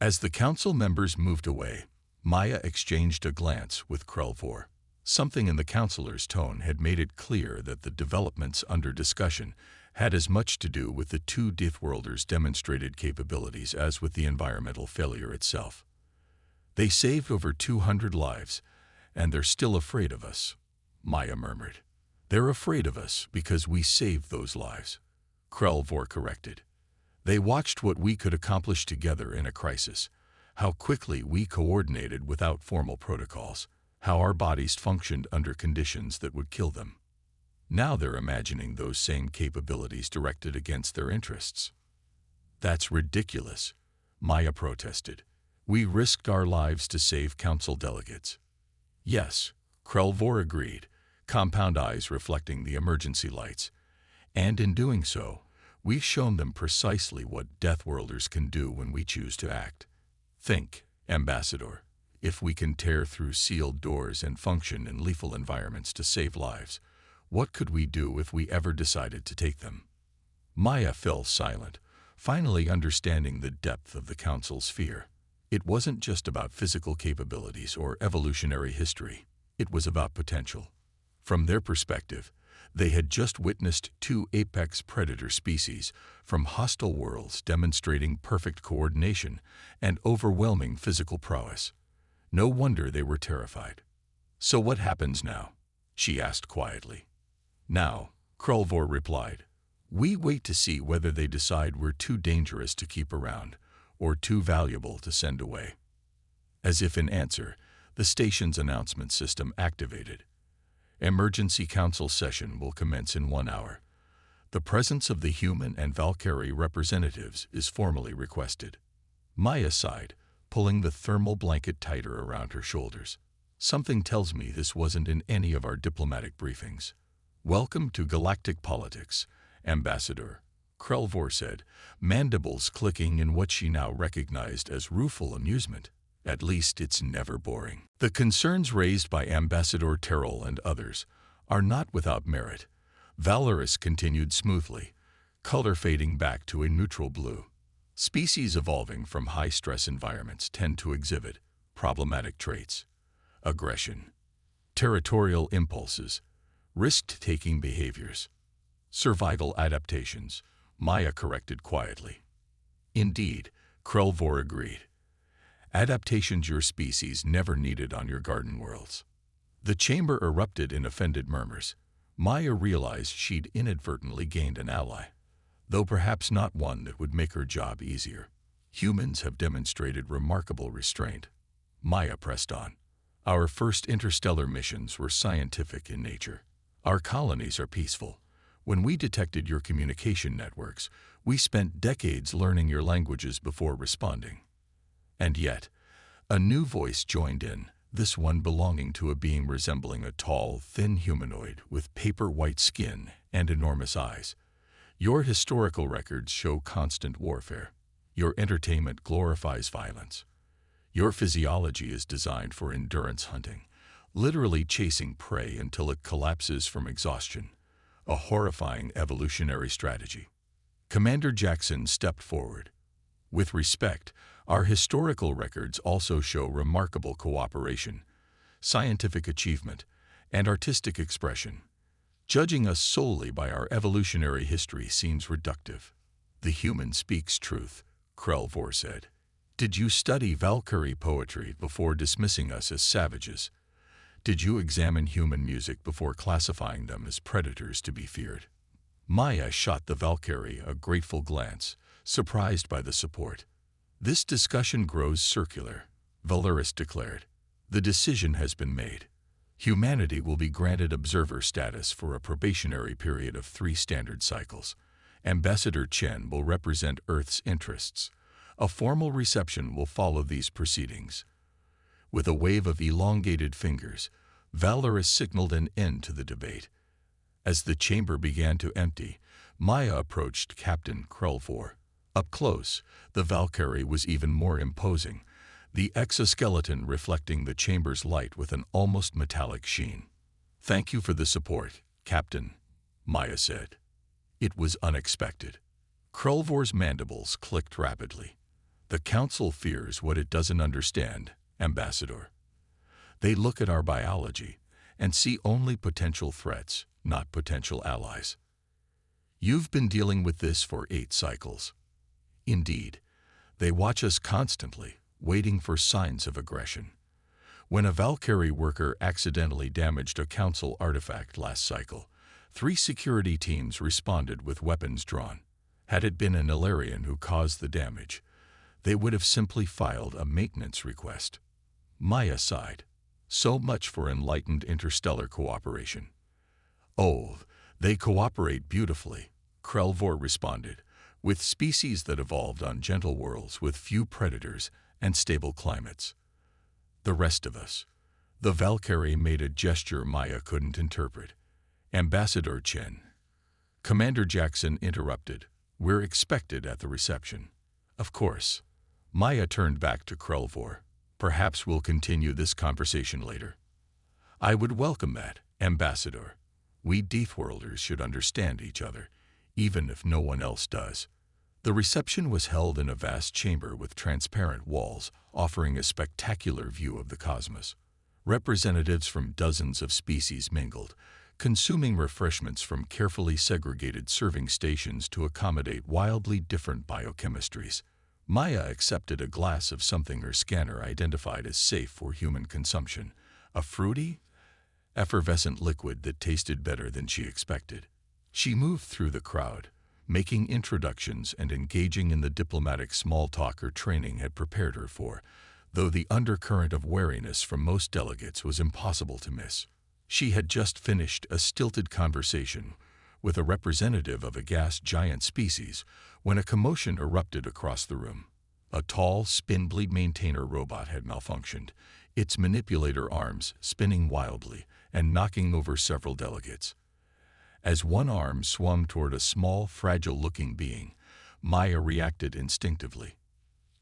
As the council members moved away, Maya exchanged a glance with Krelvor. Something in the counselor's tone had made it clear that the developments under discussion had as much to do with the two Deathworlders' demonstrated capabilities as with the environmental failure itself. They saved over 200 lives, and they're still afraid of us, Maya murmured. They're afraid of us because we saved those lives, Krelvor corrected. They watched what we could accomplish together in a crisis, how quickly we coordinated without formal protocols, how our bodies functioned under conditions that would kill them. Now they're imagining those same capabilities directed against their interests. That's ridiculous, Maya protested. We risked our lives to save council delegates. Yes, Krelvor agreed, compound eyes reflecting the emergency lights. And in doing so, we've shown them precisely what Deathworlders can do when we choose to act. Think, Ambassador, if we can tear through sealed doors and function in lethal environments to save lives, what could we do if we ever decided to take them? Maya fell silent, finally understanding the depth of the Council's fear. It wasn't just about physical capabilities or evolutionary history. It was about potential. From their perspective, they had just witnessed two apex predator species from hostile worlds demonstrating perfect coordination and overwhelming physical prowess. No wonder they were terrified. So what happens now? She asked quietly. Now, Krelvor replied, we wait to see whether they decide we're too dangerous to keep around or too valuable to send away. As if in answer, the station's announcement system activated. Emergency Council session will commence in 1 hour. The presence of the human and Valkyrie representatives is formally requested. Maya sighed, pulling the thermal blanket tighter around her shoulders. Something tells me this wasn't in any of our diplomatic briefings. Welcome to Galactic politics, Ambassador, Krelvor said, mandibles clicking in what she now recognized as rueful amusement. At least it's never boring. The concerns raised by Ambassador Terrell and others are not without merit. Valorous continued smoothly, color fading back to a neutral blue. Species evolving from high-stress environments tend to exhibit problematic traits: aggression, territorial impulses, risk-taking behaviors, survival adaptations, Maya corrected quietly. Indeed, Krelvor agreed. Adaptations your species never needed on your garden worlds. The chamber erupted in offended murmurs. Maya realized she'd inadvertently gained an ally, though perhaps not one that would make her job easier. Humans have demonstrated remarkable restraint. Maya pressed on. Our first interstellar missions were scientific in nature. Our colonies are peaceful. When we detected your communication networks, we spent decades learning your languages before responding. And yet, a new voice joined in, this one belonging to a being resembling a tall, thin humanoid with paper-white skin and enormous eyes. Your historical records show constant warfare. Your entertainment glorifies violence. Your physiology is designed for endurance hunting, literally chasing prey until it collapses from exhaustion. A horrifying evolutionary strategy. Commander Jackson stepped forward. With respect, our historical records also show remarkable cooperation, scientific achievement, and artistic expression. Judging us solely by our evolutionary history seems reductive. The human speaks truth, Krelvor said. Did you study Valkyrie poetry before dismissing us as savages? Did you examine human music before classifying them as predators to be feared? Maya shot the Valkyrie a grateful glance, surprised by the support. This discussion grows circular, Valorous declared. The decision has been made. Humanity will be granted observer status for a probationary period of 3 standard cycles. Ambassador Chen will represent Earth's interests. A formal reception will follow these proceedings. With a wave of elongated fingers, Valorous signaled an end to the debate. As the chamber began to empty, Maya approached Captain Krelvor. Up close, the Valkyrie was even more imposing, the exoskeleton reflecting the chamber's light with an almost metallic sheen. Thank you for the support, Captain, Maya said. It was unexpected. Krelvor's mandibles clicked rapidly. The Council fears what it doesn't understand, Ambassador. They look at our biology and see only potential threats, not potential allies. You've been dealing with this for 8 cycles. Indeed, they watch us constantly, waiting for signs of aggression. When a Valkyrie worker accidentally damaged a Council artifact last cycle, 3 security teams responded with weapons drawn. Had it been an Illyrian who caused the damage, they would have simply filed a maintenance request. Maya sighed. So much for enlightened interstellar cooperation. Oh, they cooperate beautifully, Krelvor responded, with species that evolved on gentle worlds with few predators and stable climates. The rest of us. The Valkyrie made a gesture Maya couldn't interpret. Ambassador Chen. Commander Jackson interrupted. We're expected at the reception. Of course. Maya turned back to Krelvor. Perhaps we'll continue this conversation later. I would welcome that, Ambassador. We Deathworlders should understand each other, even if no one else does. The reception was held in a vast chamber with transparent walls, offering a spectacular view of the cosmos. Representatives from dozens of species mingled, consuming refreshments from carefully segregated serving stations to accommodate wildly different biochemistries. Maya accepted a glass of something her scanner identified as safe for human consumption, a fruity, effervescent liquid that tasted better than she expected. She moved through the crowd, making introductions and engaging in the diplomatic small talk her training had prepared her for, though the undercurrent of wariness from most delegates was impossible to miss. She had just finished a stilted conversation with a representative of a gas giant species when a commotion erupted across the room. A tall, spin-bleed maintainer robot had malfunctioned, its manipulator arms spinning wildly and knocking over several delegates. As one arm swung toward a small, fragile-looking being, Maya reacted instinctively.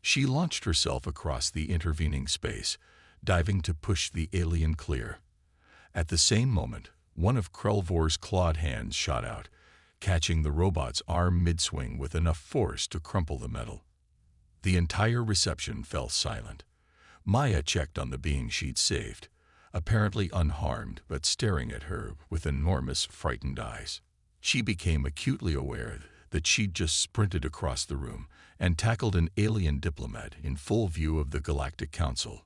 She launched herself across the intervening space, diving to push the alien clear. At the same moment, one of Krelvor's clawed hands shot out, catching the robot's arm mid-swing with enough force to crumple the metal. The entire reception fell silent. Maya checked on the being she'd saved, apparently unharmed but staring at her with enormous, frightened eyes. She became acutely aware that she'd just sprinted across the room and tackled an alien diplomat in full view of the Galactic Council.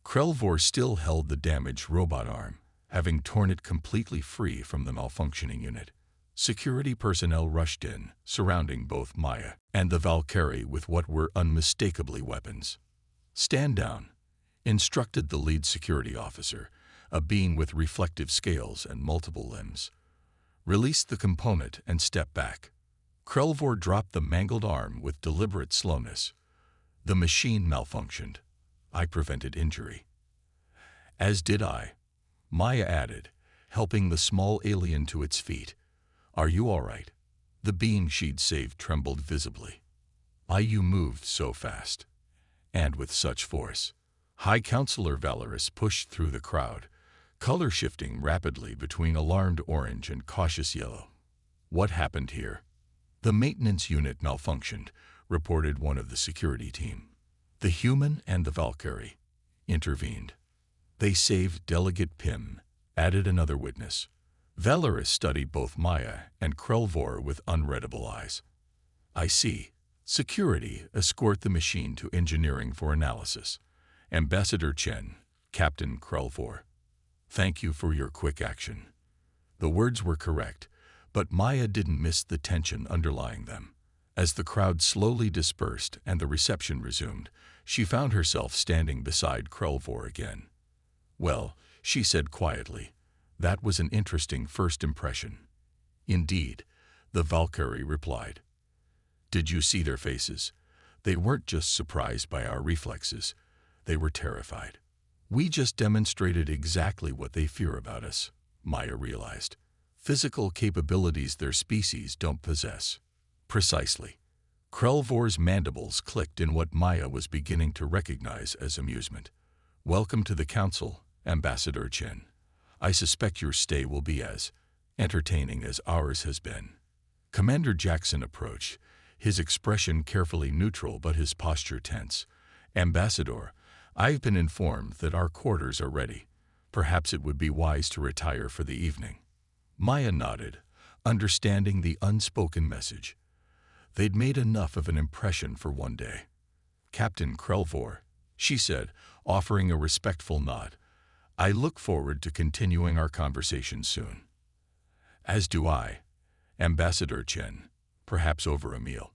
Krelvor still held the damaged robot arm, having torn it completely free from the malfunctioning unit. Security personnel rushed in, surrounding both Maya and the Valkyrie with what were unmistakably weapons. "Stand down," instructed the lead security officer, a being with reflective scales and multiple limbs. "Release the component and step back." Krelvor dropped the mangled arm with deliberate slowness. "The machine malfunctioned. I prevented injury." "As did I," Maya added, helping the small alien to its feet. "Are you all right?" The being she'd saved trembled visibly. "You moved so fast. And with such force." High Counselor Valorous pushed through the crowd, color shifting rapidly between alarmed orange and cautious yellow. "What happened here?" "The maintenance unit malfunctioned," reported one of the security team. "The human and the Valkyrie intervened. They saved Delegate Pym," added another witness. Valorous studied both Maya and Krelvor with unreadable eyes. "I see. Security, escort the machine to engineering for analysis. Ambassador Chen, Captain Krelvor. Thank you for your quick action." The words were correct, but Maya didn't miss the tension underlying them. As the crowd slowly dispersed and the reception resumed, she found herself standing beside Krelvor again. "Well," she said quietly, "that was an interesting first impression." "Indeed," the Valkyrie replied. "Did you see their faces? They weren't just surprised by our reflexes. They were terrified. We just demonstrated exactly what they fear about us," Maya realized. "Physical capabilities their species don't possess." "Precisely." Krelvor's mandibles clicked in what Maya was beginning to recognize as amusement. "Welcome to the Council, Ambassador Chen. I suspect your stay will be as entertaining as ours has been." Commander Jackson approached, his expression carefully neutral but his posture tense. "Ambassador, I've been informed that our quarters are ready. Perhaps it would be wise to retire for the evening." Maya nodded, understanding the unspoken message. They'd made enough of an impression for one day. "Captain Krelvor," she said, offering a respectful nod, "I look forward to continuing our conversation soon." "As do I, Ambassador Chen, perhaps over a meal.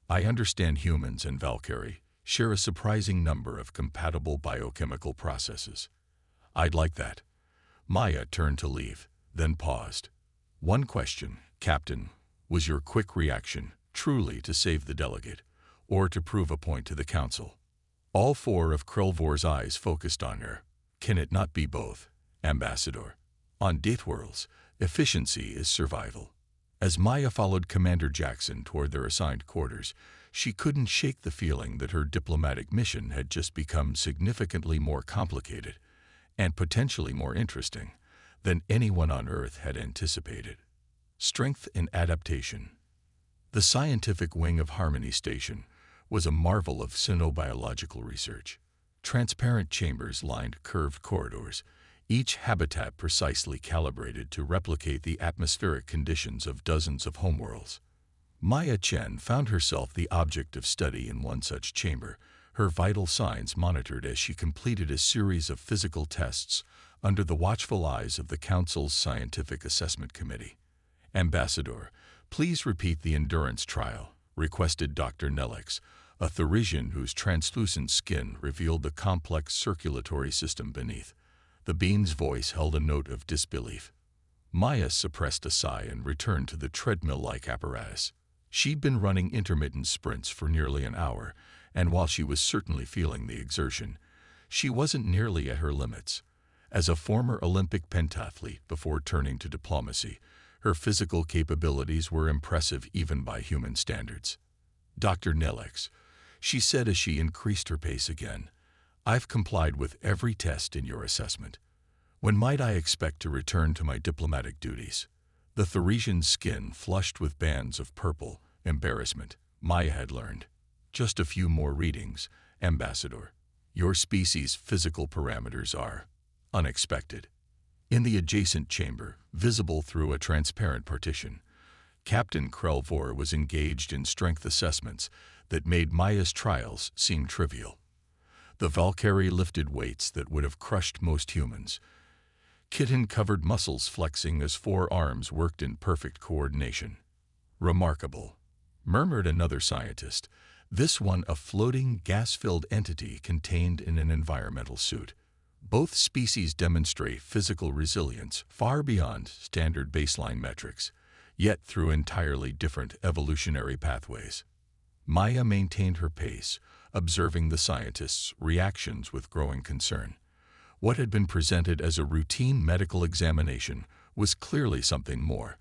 I understand humans and Valkyrie share a surprising number of compatible biochemical processes. I'd like that." Maya turned to leave, then paused. "One question, Captain. Was your quick reaction truly to save the delegate, or to prove a point to the Council?" All four of Krelvor's eyes focused on her. "Can it not be both, Ambassador? On Deathworlds, efficiency is survival." As Maya followed Commander Jackson toward their assigned quarters, she couldn't shake the feeling that her diplomatic mission had just become significantly more complicated and potentially more interesting than anyone on Earth had anticipated. Strength and adaptation. The scientific wing of Harmony Station was a marvel of cynobiological research. Transparent chambers lined curved corridors, each habitat precisely calibrated to replicate the atmospheric conditions of dozens of homeworlds. Maya Chen found herself the object of study in one such chamber, her vital signs monitored as she completed a series of physical tests under the watchful eyes of the Council's Scientific Assessment Committee. "Ambassador, please repeat the endurance trial," requested Dr. Nelix, a Thurisian whose translucent skin revealed the complex circulatory system beneath. The being's voice held a note of disbelief. Maya suppressed a sigh and returned to the treadmill-like apparatus. She'd been running intermittent sprints for nearly an hour, and while she was certainly feeling the exertion, she wasn't nearly at her limits. As a former Olympic pentathlete before turning to diplomacy, her physical capabilities were impressive even by human standards. "Dr. Nelix," she said as she increased her pace again, "I've complied with every test in your assessment. When might I expect to return to my diplomatic duties?" The Thurisian's skin flushed with bands of purple embarrassment. Maya had learned. "Just a few more readings, Ambassador. Your species' physical parameters are unexpected." In the adjacent chamber, visible through a transparent partition, Captain Krelvor was engaged in strength assessments that made Maya's trials seem trivial. The Valkyrie lifted weights that would have crushed most humans, kitten-covered muscles flexing as four arms worked in perfect coordination. "Remarkable," murmured another scientist, this one a floating, gas-filled entity contained in an environmental suit. Both species demonstrate physical resilience far beyond standard baseline metrics, yet through entirely different evolutionary pathways. Maya maintained her pace, observing the scientists' reactions with growing concern. What had been presented as a routine medical examination was clearly something more,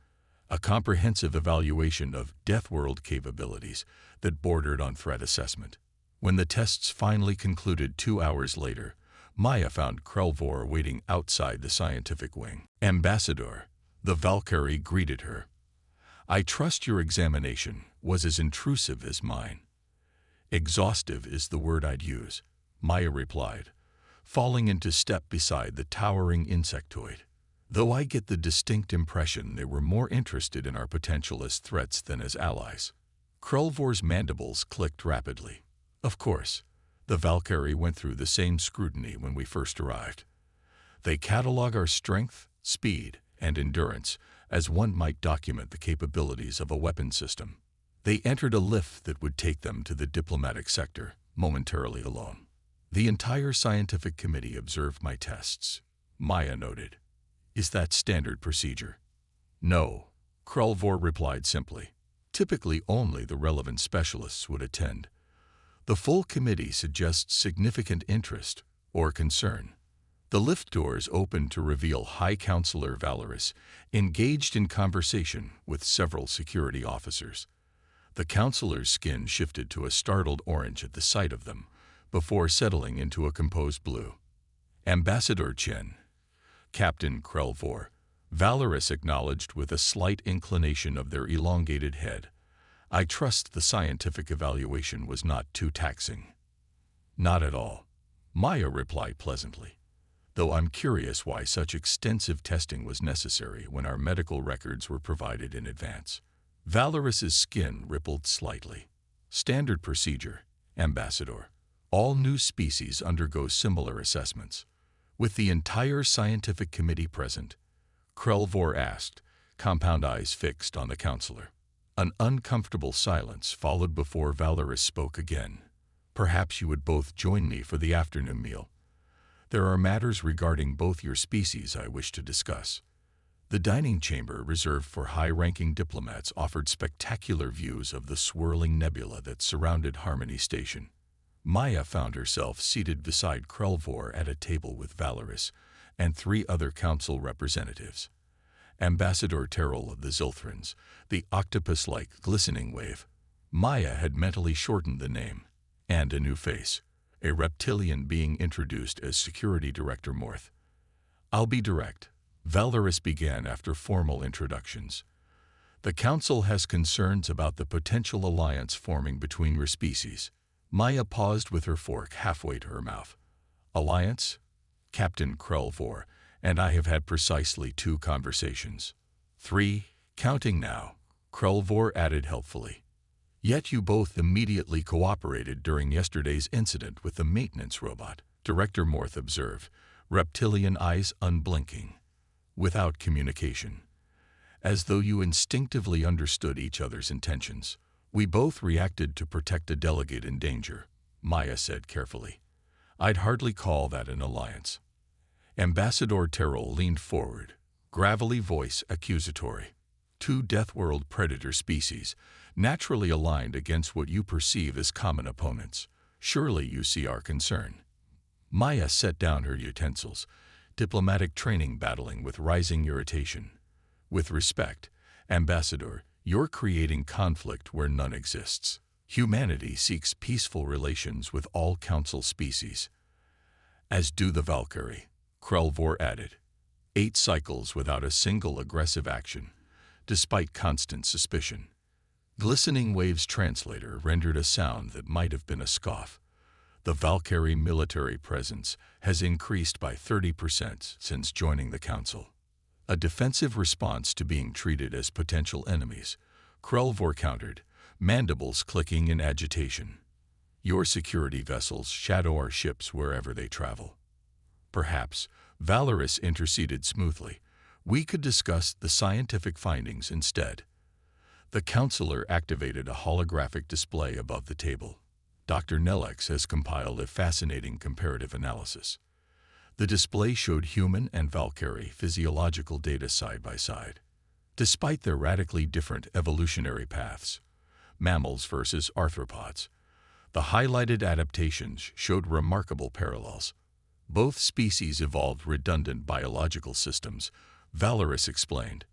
a comprehensive evaluation of Deathworld capabilities that bordered on threat assessment. When the tests finally concluded 2 hours later, Maya found Krelvor waiting outside the scientific wing. "Ambassador," the Valkyrie greeted her. "I trust your examination was as intrusive as mine." "Exhaustive is the word I'd use," Maya replied, falling into step beside the towering insectoid. "Though I get the distinct impression they were more interested in our potential as threats than as allies." Krelvor's mandibles clicked rapidly. "Of course, the Valkyrie went through the same scrutiny when we first arrived. They catalog our strength, speed, and endurance as one might document the capabilities of a weapon system. They entered a lift that would take them to the diplomatic sector, momentarily alone. The entire scientific committee observed my tests," Maya noted. "Is that standard procedure?" "No," Krelvor replied simply. "Typically only the relevant specialists would attend. The full committee suggests significant interest or concern." The lift doors opened to reveal High Counselor Valorous, engaged in conversation with several security officers. The counselor's skin shifted to a startled orange at the sight of them, before settling into a composed blue. "Ambassador Chen," Captain Krelvor, Valorous acknowledged with a slight inclination of their elongated head, I trust the scientific evaluation was not too taxing. Not at all, Maya replied pleasantly, though I'm curious why such extensive testing was necessary when our medical records were provided in advance. Valoris's skin rippled slightly. Standard procedure, Ambassador. All new species undergo similar assessments. With the entire scientific committee present, Krelvor asked, compound eyes fixed on the counselor. An uncomfortable silence followed before Valoris spoke again. Perhaps you would both join me for the afternoon meal. There are matters regarding both your species I wish to discuss. The dining chamber reserved for high-ranking diplomats offered spectacular views of the swirling nebula that surrounded Harmony Station. Maya found herself seated beside Krelvor at a table with Valoris and 3 other council representatives. Ambassador Terrell of the Zilthrans, the octopus-like glistening wave. Maya had mentally shortened the name, and a new face, a reptilian being introduced as Security Director Morth. I'll be direct, Valoris began after formal introductions. The Council has concerns about the potential alliance forming between your species. Maya paused with her fork halfway to her mouth. Alliance? Captain Krelvor and I have had precisely 2 conversations. 3, counting now, Krelvor added helpfully. Yet you both immediately cooperated during yesterday's incident with the maintenance robot, Director Morth observed, reptilian eyes unblinking, without communication. As though you instinctively understood each other's intentions. We both reacted to protect a delegate in danger, Maya said carefully. I'd hardly call that an alliance. Ambassador Terrell leaned forward, gravelly voice accusatory. 2 Deathworld predator species, naturally aligned against what you perceive as common opponents. Surely you see our concern. Maya set down her utensils, diplomatic training battling with rising irritation. With respect, Ambassador, you're creating conflict where none exists. Humanity seeks peaceful relations with all Council species. As do the Valkyrie, Krelvor added. 8 cycles without a single aggressive action, despite constant suspicion. Glistening Wave's translator rendered a sound that might have been a scoff. The Valkyrie military presence has increased by 30% since joining the Council. A defensive response to being treated as potential enemies, Krelvor countered, mandibles clicking in agitation. Your security vessels shadow our ships wherever they travel. Perhaps, Valoris interceded smoothly, we could discuss the scientific findings instead. The counselor activated a holographic display above the table. Dr. Nelex has compiled a fascinating comparative analysis. The display showed human and Valkyrie physiological data side by side. Despite their radically different evolutionary paths, mammals versus arthropods, the highlighted adaptations showed remarkable parallels. Both species evolved redundant biological systems, Valoris explained.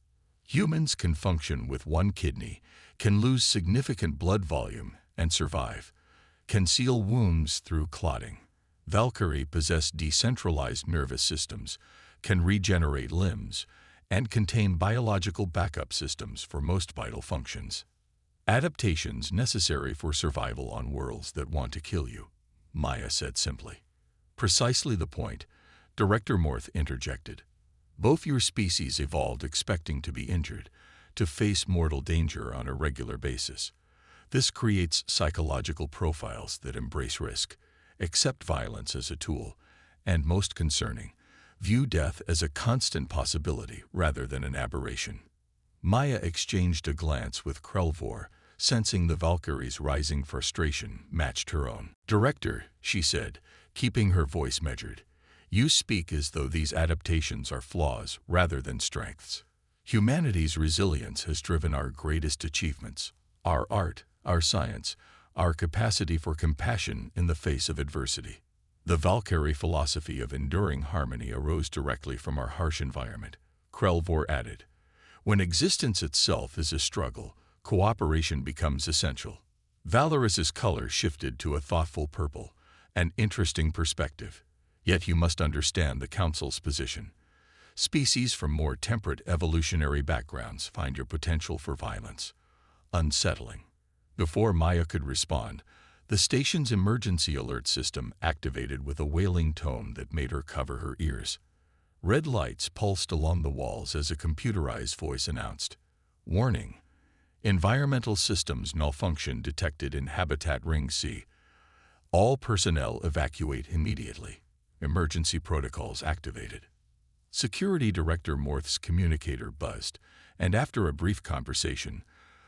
Humans can function with 1 kidney, can lose significant blood volume and survive, can seal wounds through clotting. Valkyrie possess decentralized nervous systems, can regenerate limbs, and contain biological backup systems for most vital functions. Adaptations necessary for survival on worlds that want to kill you, Maya said simply. Precisely the point, Director Morth interjected. Both your species evolved expecting to be injured, to face mortal danger on a regular basis. This creates psychological profiles that embrace risk, accept violence as a tool, and most concerning, view death as a constant possibility rather than an aberration. Maya exchanged a glance with Krelvor, sensing the Valkyrie's rising frustration matched her own. Director, she said, keeping her voice measured, you speak as though these adaptations are flaws rather than strengths. Humanity's resilience has driven our greatest achievements, our art, our science, our capacity for compassion in the face of adversity. The Valkyrie philosophy of enduring harmony arose directly from our harsh environment, Krelvor added. When existence itself is a struggle, cooperation becomes essential. Valoris's color shifted to a thoughtful purple, an interesting perspective. Yet you must understand the Council's position. Species from more temperate evolutionary backgrounds find your potential for violence unsettling. Before Maya could respond, the station's emergency alert system activated with a wailing tone that made her cover her ears. Red lights pulsed along the walls as a computerized voice announced, "Warning. Environmental systems malfunction detected in Habitat Ring C. All personnel evacuate immediately. Emergency protocols activated." Security Director Morth's communicator buzzed, and after a brief conversation,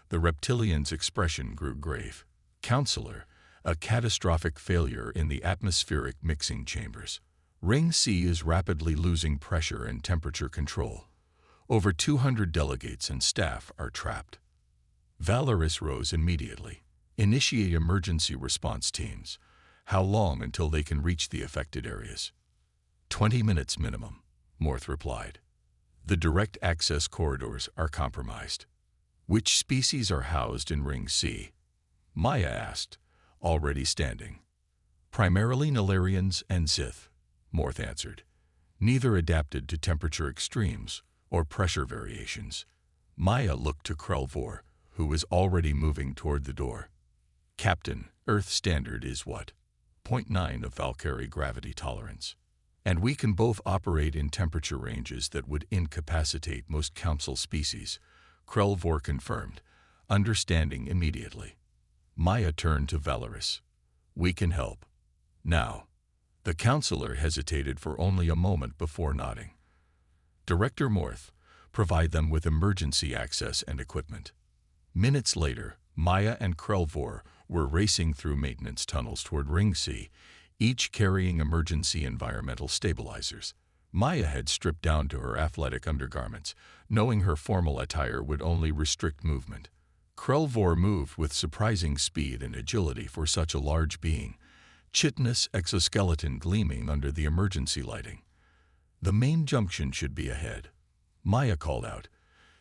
the reptilian's expression grew grave. "Counselor, a catastrophic failure in the atmospheric mixing chambers. Ring C is rapidly losing pressure and temperature control. Over 200 delegates and staff are trapped." Valoris rose immediately. "Initiate emergency response teams. How long until they can reach the affected areas?" 20 minutes minimum, Morth replied. "The direct access corridors are compromised." "Which species are housed in Ring C?" Maya asked, already standing. "Primarily Nilarians and Zith," Morth answered. "Neither adapted to temperature extremes or pressure variations." Maya looked to Krelvor, who was already moving toward the door. "Captain, Earth standard is what? 0.9 of Valkyrie gravity tolerance. And we can both operate in temperature ranges that would incapacitate most council species," Krelvor confirmed, understanding immediately. Maya turned to Valoris. "We can help. Now." The counselor hesitated for only a moment before nodding. "Director Morth, provide them with emergency access and equipment." Minutes later, Maya and Krelvor were racing through maintenance tunnels toward Ring C, each carrying emergency environmental stabilizers. Maya had stripped down to her athletic undergarments, knowing her formal attire would only restrict movement. Krelvor moved with surprising speed and agility for such a large being, chitinous exoskeleton gleaming under the emergency lighting. "The main junction should be ahead," Maya called out,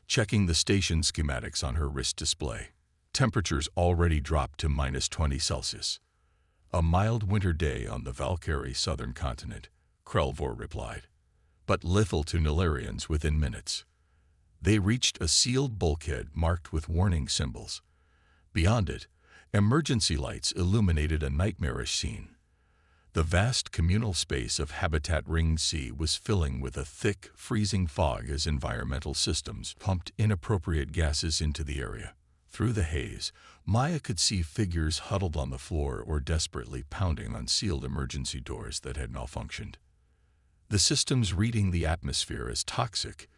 checking the station schematics on her wrist display. Temperatures already dropped to -20 Celsius. "A mild winter day on the Valkyrie southern continent," Krelvor replied, "but lethal to Nilarians within minutes." They reached a sealed bulkhead marked with warning symbols. Beyond it, emergency lights illuminated a nightmarish scene. The vast communal space of Habitat Ring C was filling with a thick, freezing fog as environmental systems pumped inappropriate gases into the area. Through the haze, Maya could see figures huddled on the floor or desperately pounding on sealed emergency doors that had malfunctioned. "The system's reading the atmosphere as toxic,"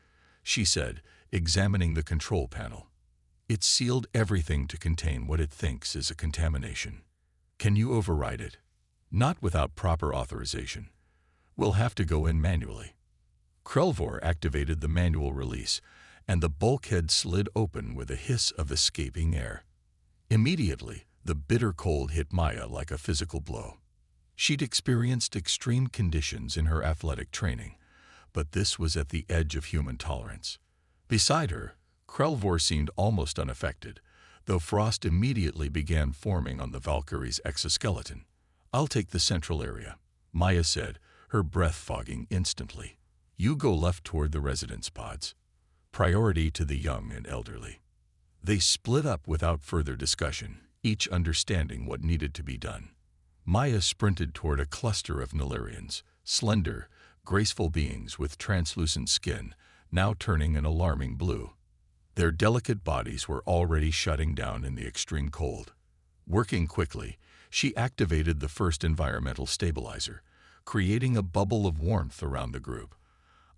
she said, examining the control panel. "It's sealed everything to contain what it thinks is a contamination. Can you override it?" "Not without proper authorization. We'll have to go in manually." Krelvor activated the manual release, and the bulkhead slid open with a hiss of escaping air. Immediately, the bitter cold hit Maya like a physical blow. She'd experienced extreme conditions in her athletic training, but this was at the edge of human tolerance. Beside her, Krelvor seemed almost unaffected, though frost immediately began forming on the Valkyrie's exoskeleton. "I'll take the central area," Maya said, her breath fogging instantly. "You go left toward the residence pods. Priority to the young and elderly." They split up without further discussion, each understanding what needed to be done. Maya sprinted toward a cluster of Nilarians, slender, graceful beings with translucent skin, now turning an alarming blue. Their delicate bodies were already shutting down in the extreme cold. Working quickly, she activated the first environmental stabilizer, creating a bubble of warmth around the group.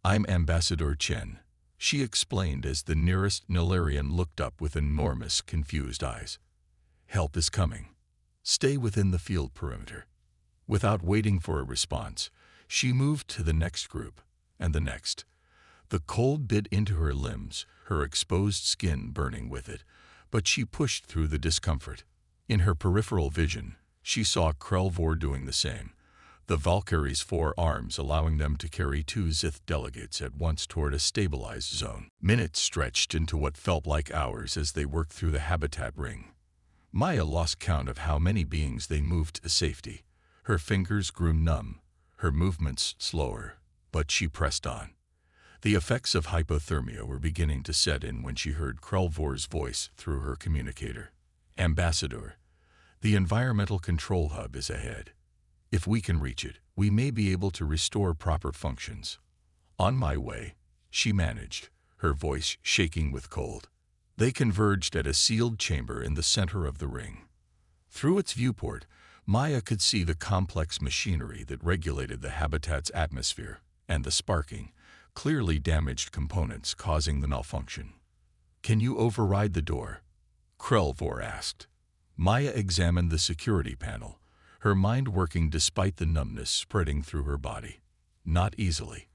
"I'm Ambassador Chen," she explained as the nearest Nilarian looked up with enormous, confused eyes. "Help is coming. Stay within the field perimeter." Without waiting for a response, she moved to the next group, and the next. The cold bit into her limbs, her exposed skin burning with it, but she pushed through the discomfort. In her peripheral vision, she saw Krelvor doing the same, the Valkyrie's 4 arms allowing them to carry 2 Zith delegates at once toward a stabilized zone. Minutes stretched into what felt like hours as they worked through the habitat ring. Maya lost count of how many beings they moved to safety. Her fingers grew numb, her movements slower, but she pressed on. The effects of hypothermia were beginning to set in when she heard Krelvor's voice through her communicator. Ambassador, the environmental control hub is ahead. If we can reach it, we may be able to restore proper functions. On my way, she managed, her voice shaking with cold. They converged at a sealed chamber in the center of the ring. Through its viewport, Maya could see the complex machinery that regulated the habitat's atmosphere and the sparking, clearly damaged components causing the malfunction. "Can you override the door?" Krelvor asked. Maya examined the security panel, her mind working despite the numbness spreading through her body. "Not easily.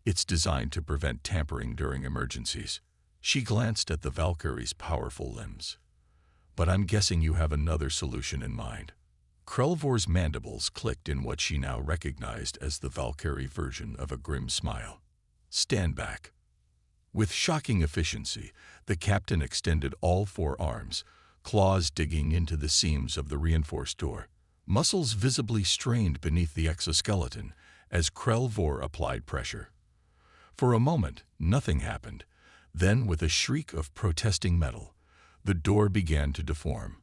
It's designed to prevent tampering during emergencies." She glanced at the Valkyrie's powerful limbs. "But I'm guessing you have another solution in mind." Krelvor's mandibles clicked in what she now recognized as the Valkyrie version of a grim smile. "Stand back." With shocking efficiency, the captain extended all four arms, claws digging into the seams of the reinforced door. Muscles visibly strained beneath the exoskeleton as Krelvor applied pressure. For a moment, nothing happened. Then, with a shriek of protesting metal, the door began to deform.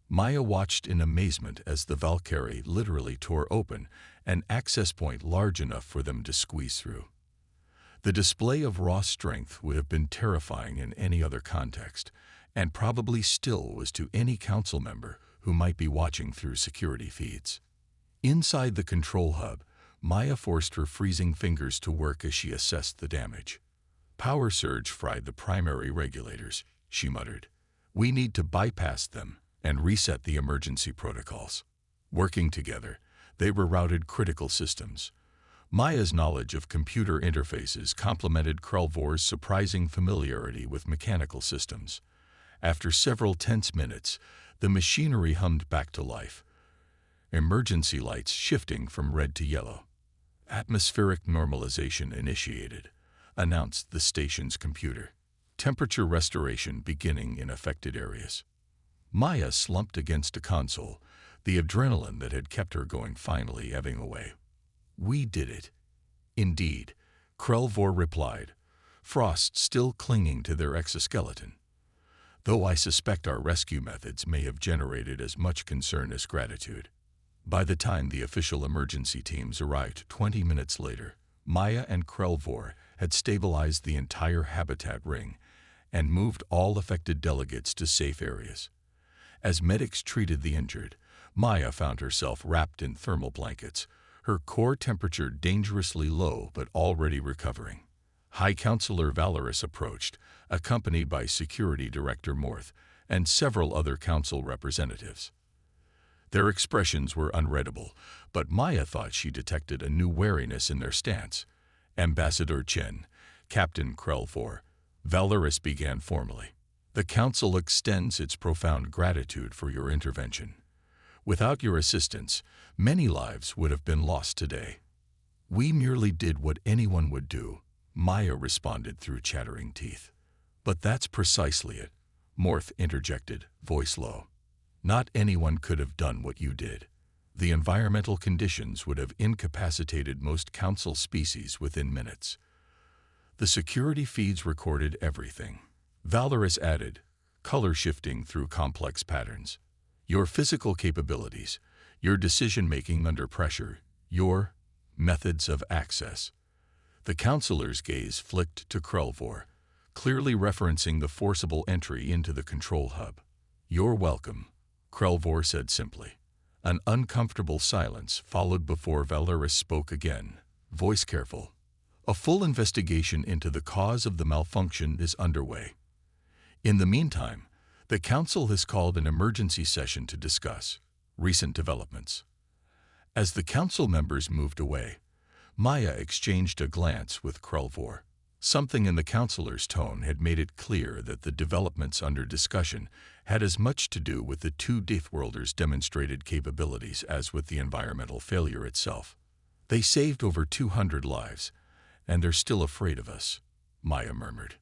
Maya watched in amazement as the Valkyrie literally tore open an access point large enough for them to squeeze through. The display of raw strength would have been terrifying in any other context, and probably still was to any council member who might be watching through security feeds. Inside the control hub, Maya forced her freezing fingers to work as she assessed the damage. "Power surge fried the primary regulators," she muttered. "We need to bypass them and reset the emergency protocols." Working together, they rerouted critical systems. Maya's knowledge of computer interfaces complemented Krelvor's surprising familiarity with mechanical systems. After several tense minutes, the machinery hummed back to life, emergency lights shifting from red to yellow. "Atmospheric normalization initiated," announced the station's computer. "Temperature restoration beginning in affected areas." Maya slumped against a console, the adrenaline that had kept her going finally ebbing away. "We did it." "Indeed," Krelvor replied, frost still clinging to their exoskeleton. "Though I suspect our rescue methods may have generated as much concern as gratitude." By the time the official emergency teams arrived 20 minutes later, Maya and Krelvor had stabilized the entire habitat ring and moved all affected delegates to safe areas. As medics treated the injured, Maya found herself wrapped in thermal blankets, her core temperature dangerously low but already recovering. High Counselor Valorous approached, accompanied by Security Director Morth and several other council representatives. Their expressions were unreadable, but Maya thought she detected a new wariness in their stance. "Ambassador Chen, Captain Krelvor," Valorous began formally. "The Council extends its profound gratitude for your intervention. Without your assistance, many lives would have been lost today." "We merely did what anyone would do," Maya responded through chattering teeth. "But that's precisely it," Morth interjected, voice low. "Not anyone could have done what you did. The environmental conditions would have incapacitated most council species within minutes." The security feeds recorded everything. Valorous added, color shifting through complex patterns. "Your physical capabilities, your decision-making under pressure, your methods of access." The counselor's gaze flicked to Krelvor, clearly referencing the forcible entry into the control hub. "You're welcome," Krelvor said simply. An uncomfortable silence followed before Valorous spoke again, voice careful. "A full investigation into the cause of the malfunction is underway. In the meantime, the Council has called an emergency session to discuss recent developments." As the Council members moved away, Maya exchanged a glance with Krelvor. Something in the counselor's tone had made it clear that the developments under discussion had as much to do with the two Deathworlders' demonstrated capabilities as with the environmental failure itself. "They saved over 200 lives, and they're still afraid of us," Maya murmured.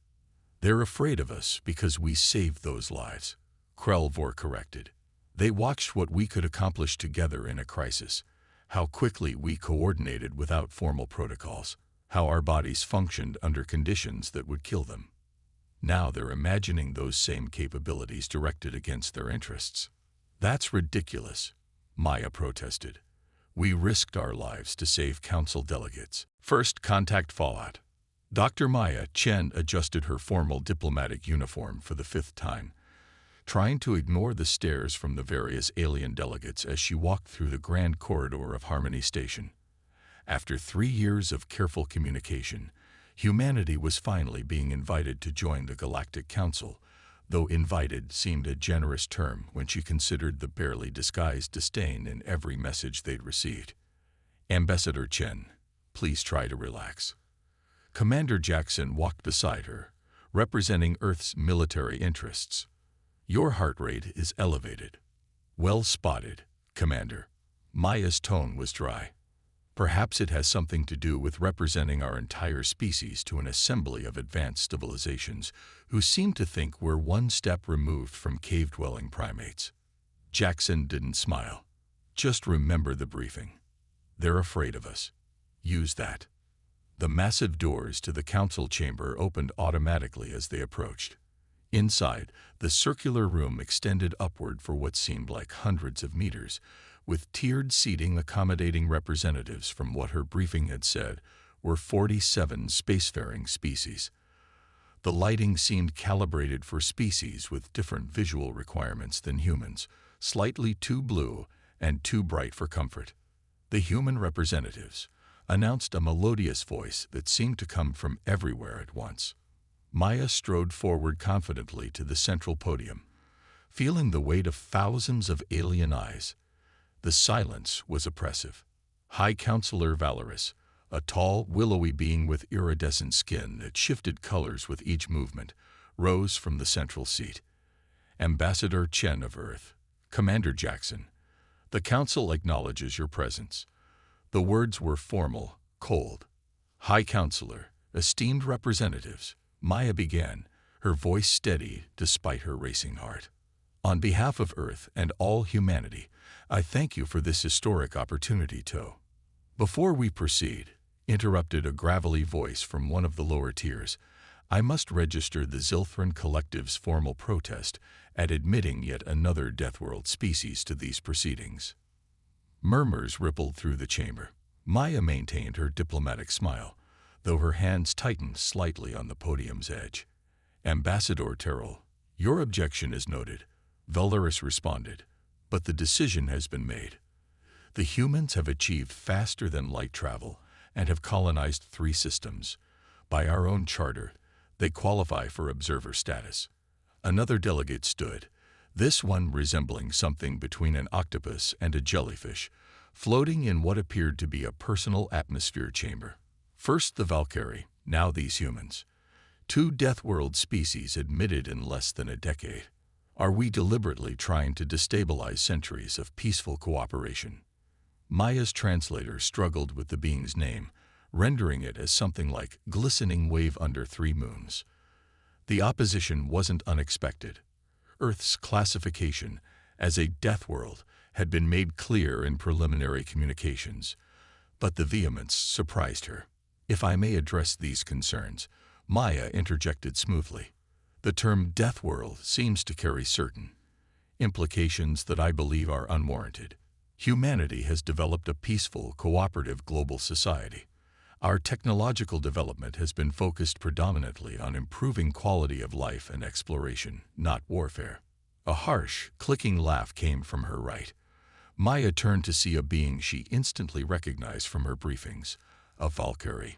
"They're afraid of us because we saved those lives," Krelvor corrected. "They watched what we could accomplish together in a crisis, how quickly we coordinated without formal protocols, how our bodies functioned under conditions that would kill them. Now they're imagining those same capabilities directed against their interests. That's ridiculous, Maya protested. We risked our lives to save council delegates. First contact fallout. Dr. Maya Chen adjusted her formal diplomatic uniform for the 5th time, trying to ignore the stares from the various alien delegates as she walked through the grand corridor of Harmony Station. After 3 years of careful communication, humanity was finally being invited to join the Galactic Council, though invited seemed a generous term when she considered the barely disguised disdain in every message they'd received. Ambassador Chen, please try to relax. Commander Jackson walked beside her, representing Earth's military interests. Your heart rate is elevated. Well spotted, Commander. Maya's tone was dry. Perhaps it has something to do with representing our entire species to an assembly of advanced civilizations who seem to think we're one step removed from cave-dwelling primates. Jackson didn't smile. Just remember the briefing. They're afraid of us. Use that. The massive doors to the council chamber opened automatically as they approached. Inside, the circular room extended upward for what seemed like hundreds of meters, with tiered seating accommodating representatives from what her briefing had said were 47 spacefaring species. The lighting seemed calibrated for species with different visual requirements than humans, slightly too blue and too bright for comfort. The human representatives announced a melodious voice that seemed to come from everywhere at once. Maya strode forward confidently to the central podium, feeling the weight of thousands of alien eyes. The silence was oppressive. High Counselor Valorous, a tall, willowy being with iridescent skin that shifted colors with each movement, rose from the central seat. Ambassador Chen of Earth, Commander Jackson, the Council acknowledges your presence. The words were formal, cold. High Counselor, esteemed representatives, Maya began, her voice steady despite her racing heart. On behalf of Earth and all humanity, I thank you for this historic opportunity to. Before we proceed, interrupted a gravelly voice from one of the lower tiers, I must register the Zilthran Collective's formal protest at admitting yet another Deathworld species to these proceedings. Murmurs rippled through the chamber. Maya maintained her diplomatic smile, though her hands tightened slightly on the podium's edge. Ambassador Terrell, your objection is noted, Valorous responded, but the decision has been made. The humans have achieved faster-than-light travel and have colonized 3 systems. By our own charter, they qualify for observer status. Another delegate stood, this one resembling something between an octopus and a jellyfish, floating in what appeared to be a personal atmosphere chamber. First the Valkyrie, now these humans. 2 Deathworld species admitted in less than a decade. Are we deliberately trying to destabilize centuries of peaceful cooperation? Maya's translator struggled with the being's name, rendering it as something like glistening wave under 3 moons. The opposition wasn't unexpected. Earth's classification as a Deathworld had been made clear in preliminary communications, but the vehemence surprised her. If I may address these concerns, Maya interjected smoothly. The term Deathworld seems to carry certain implications that I believe are unwarranted. Humanity has developed a peaceful, cooperative global society. Our technological development has been focused predominantly on improving quality of life and exploration, not warfare. A harsh, clicking laugh came from her right. Maya turned to see a being she instantly recognized from her briefings, a Valkyrie.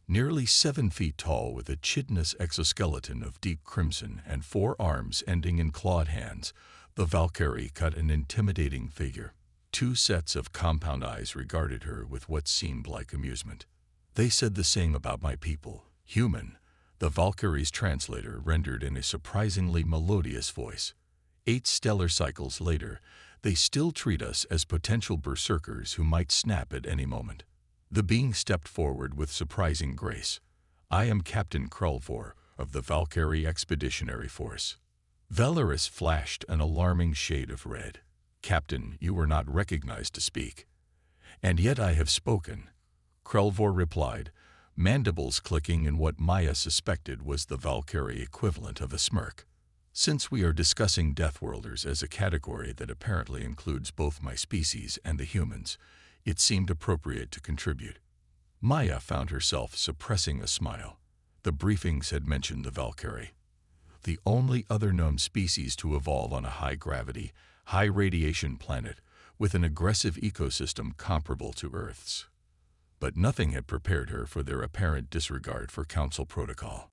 Nearly 7 feet tall with a chitinous exoskeleton of deep crimson and 4 arms ending in clawed hands, the Valkyrie cut an intimidating figure. 2 sets of compound eyes regarded her with what seemed like amusement. They said the same about my people, human, the Valkyrie's translator rendered in a surprisingly melodious voice. 8 stellar cycles later, they still treat us as potential berserkers who might snap at any moment. The being stepped forward with surprising grace. I am Captain Krulvor of the Valkyrie Expeditionary Force. Valorous flashed an alarming shade of red. Captain, you were not recognized to speak. And yet I have spoken, Krulvor replied, mandibles clicking in what Maya suspected was the Valkyrie equivalent of a smirk. Since we are discussing Deathworlders as a category that apparently includes both my species and the humans, it seemed appropriate to contribute. Maya found herself suppressing a smile. The briefings had mentioned the Valkyrie, the only other known species to evolve on a high-gravity, high-radiation planet with an aggressive ecosystem comparable to Earth's. But nothing had prepared her for their apparent disregard for Council protocol.